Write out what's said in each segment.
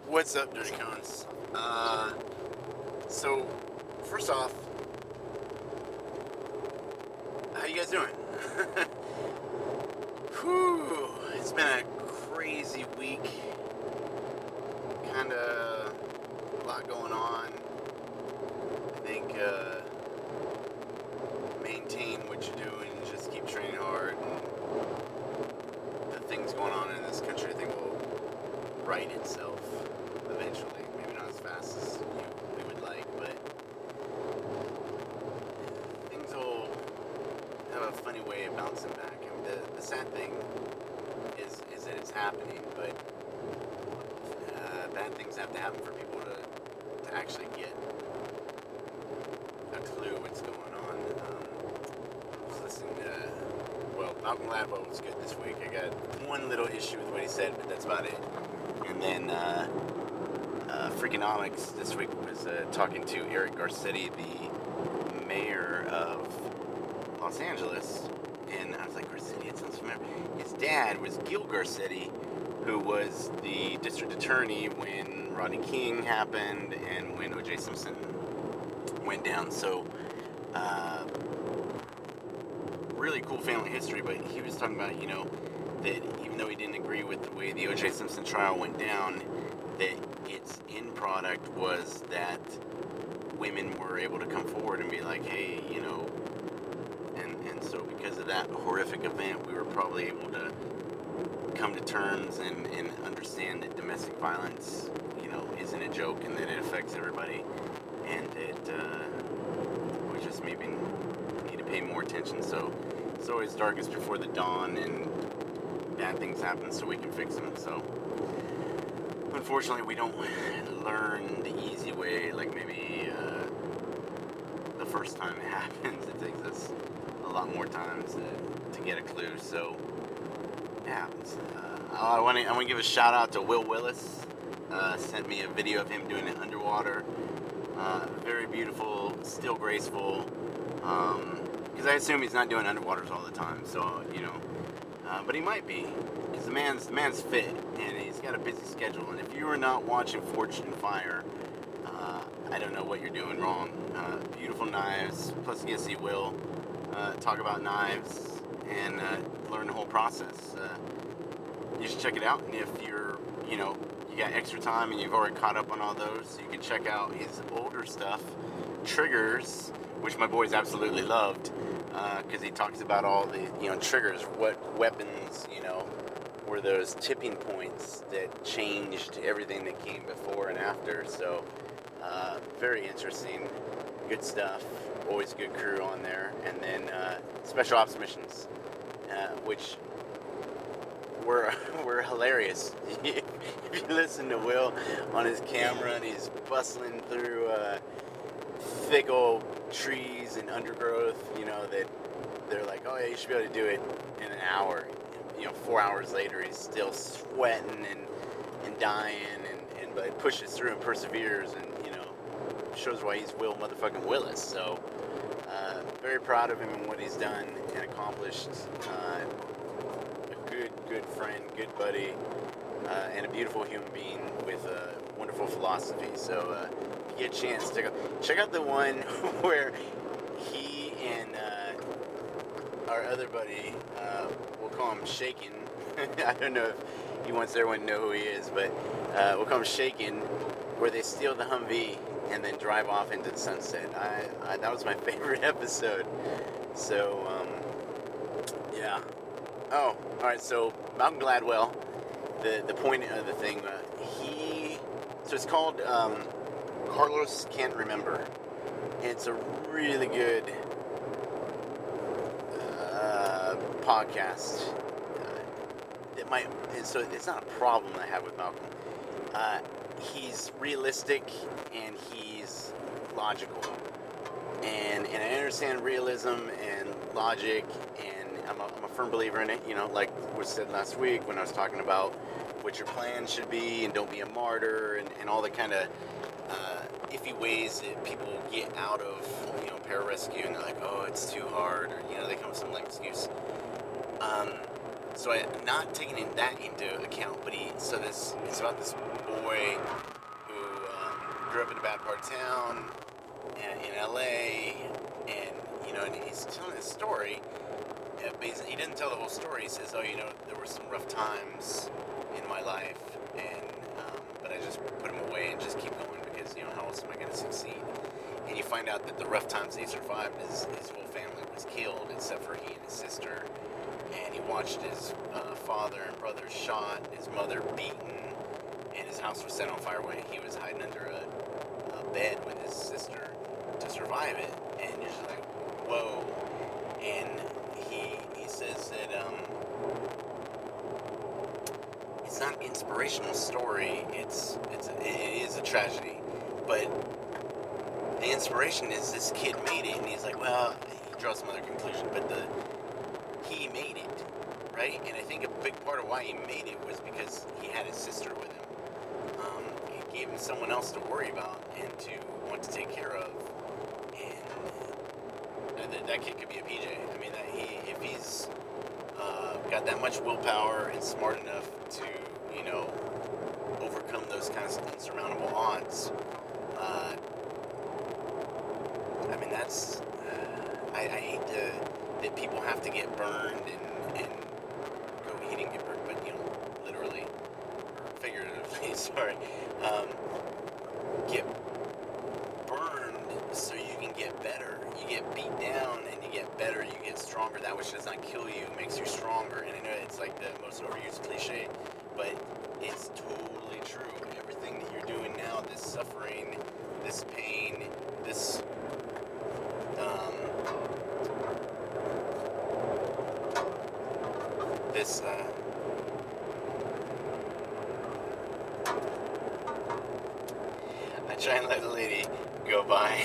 What's up, Dirty Cones? So, first off, how you guys doing? Whew, it's been a crazy week. Kinda a lot going on. I think, maintain what you're doing, just keep training hard. And the things going on in this country, I think, will right itself eventually. Maybe not as fast as we would like, but things will have a funny way of bouncing back. And the sad thing is that it's happening, but bad things have to happen for people to actually get a clue what's going on. I was listening to, Malcolm Gladwell was good this week. I got one little issue with what he said, but that's about it. And then Freakonomics this week was talking to Eric Garcetti, the mayor of Los Angeles, and I was like, Garcetti, it sounds familiar. His dad was Gil Garcetti, who was the district attorney when Rodney King happened and when O.J. Simpson went down. So, really cool family history, but he was talking about, that even though he didn't agree with the way the O.J. Simpson trial went down, that its end product was that women were able to come forward and be like, hey, and so because of that horrific event, we were probably able to come to terms and understand that domestic violence, isn't a joke and that it affects everybody, and that we just maybe need to pay more attention. So it's always darkest before the dawn, and bad things happen so we can fix them. So unfortunately, we don't learn the easy way, like maybe the first time it happens. It takes us a lot more times to get a clue. So it happens. I want to give a shout out to Willis. Sent me a video of him doing it underwater. Very beautiful, still graceful. Because I assume he's not doing underwaters all the time. So but he might be. Because the man's fit and he's got a busy schedule. And if you are not watching Forged in Fire, I don't know what you're doing wrong. Beautiful knives. Plus, I guess he will talk about knives and learn the whole process. You should check it out. And if you're, you got extra time and you've already caught up on all those, you can check out his older stuff, Triggers, which my boys absolutely loved, because he talks about all the, triggers, what weapons, were those tipping points that changed everything that came before and after. So, very interesting, good stuff, always good crew on there. And then Special Ops Missions, which were hilarious. If you listen to Will on his camera and he's bustling through thick old trees and undergrowth, that they're like, oh yeah, you should be able to do it in an hour. 4 hours later, he's still sweating and dying, but pushes through and perseveres, and shows why he's Will motherfucking Willis. So very proud of him and what he's done and accomplished. A good friend, good buddy, and a beautiful human being with a wonderful philosophy. So if you get a chance, check out the one where he and our other buddy, we'll call him Shaken. I don't know if he wants everyone to know who he is, but we'll call him Shaken, where they steal the Humvee and then drive off into the sunset. That was my favorite episode. So, yeah. Oh, alright, so Malcolm Gladwell, the point of the thing, so it's called Carlos Can't Remember. And it's a really good podcast. So it's not a problem I have with Malcolm. He's realistic and he's logical. And I understand realism and logic, and I'm a firm believer in it, like was said last week when I was talking about what your plan should be and don't be a martyr and all the kind of iffy ways that people get out of, pararescue, and they're like, oh, it's too hard, or, they come with some excuse. So I'm not taking that into account, but it's about this boy who grew up in a bad part of town in LA, and and he's telling this story. Basically, he doesn't tell the whole story. He says, "Oh, there were some rough times in my life, and but I just put them away and just keep going because how else am I going to succeed?" And you find out that the rough times he survived, his whole family was killed except for he and his sister. And he watched his father and brother shot, his mother beaten, and his house was set on fire when he was hiding under a bed with his sister to survive it. And you're just like, whoa. And he says that it's not an inspirational story. It is a tragedy, but the inspiration is this kid made it, and he's like, well, he draws some other conclusion, but he made it, right? And I think a big part of why he made it was because he had his sister with him. He gave him someone else to worry about and to want to take care of. And that kid could be a PJ. I mean, if he's got that much willpower and smart enough to, overcome those kinds of insurmountable odds, I mean, that's... I hate that people have to get burned and go, he didn't get burned, but, literally, or figuratively, sorry, get burned so you can get better. You get beat down and you get better, you get stronger. That which does not kill you makes you stronger. And I know it's like the most overused cliche, but it's totally true. Everything that you're doing now, this suffering, this pain, this I try and let a lady go by.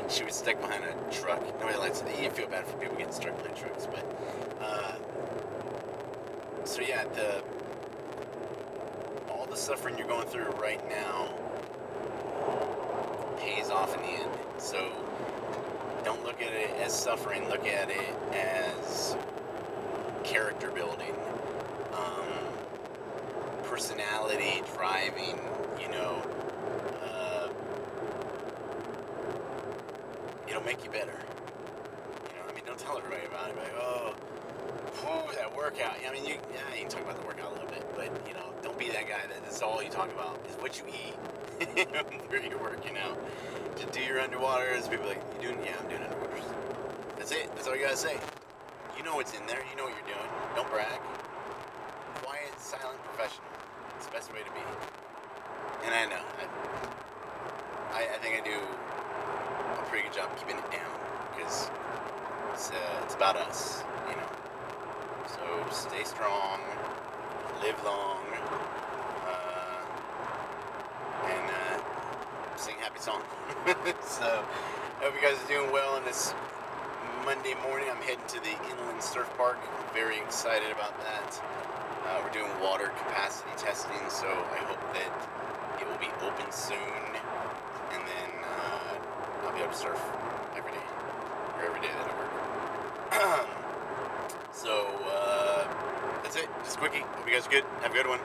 She was stuck behind a truck. Nobody likes it. You feel bad for people getting stuck behind trucks, but so yeah, all the suffering you're going through right now pays off in the end. So don't look at it as suffering. Look at it as character building, personality driving, it'll make you better. I mean, don't tell everybody about it. Like, that workout. I mean, you can talk about the workout a little bit, but, don't be that guy that's all you talk about is what you eat where you're working out. Just do your underwaters. People are like, you doing? Yeah, I'm doing underwaters. That's it. That's all you gotta say. You know what's in there. You know what you're doing. Don't brag. Quiet, silent, professional. It's the best way to be. And I know. I think I do a pretty good job keeping it down because it's about us, So stay strong, live long, and sing happy song. So I hope you guys are doing well on this Monday morning. I'm heading to the inland surf park. I'm very excited about that. We're doing water capacity testing, so I hope that it will be open soon, and then I'll be able to surf every day, or every day that I work. So that's it. Just a quickie. Hope you guys are good. Have a good one.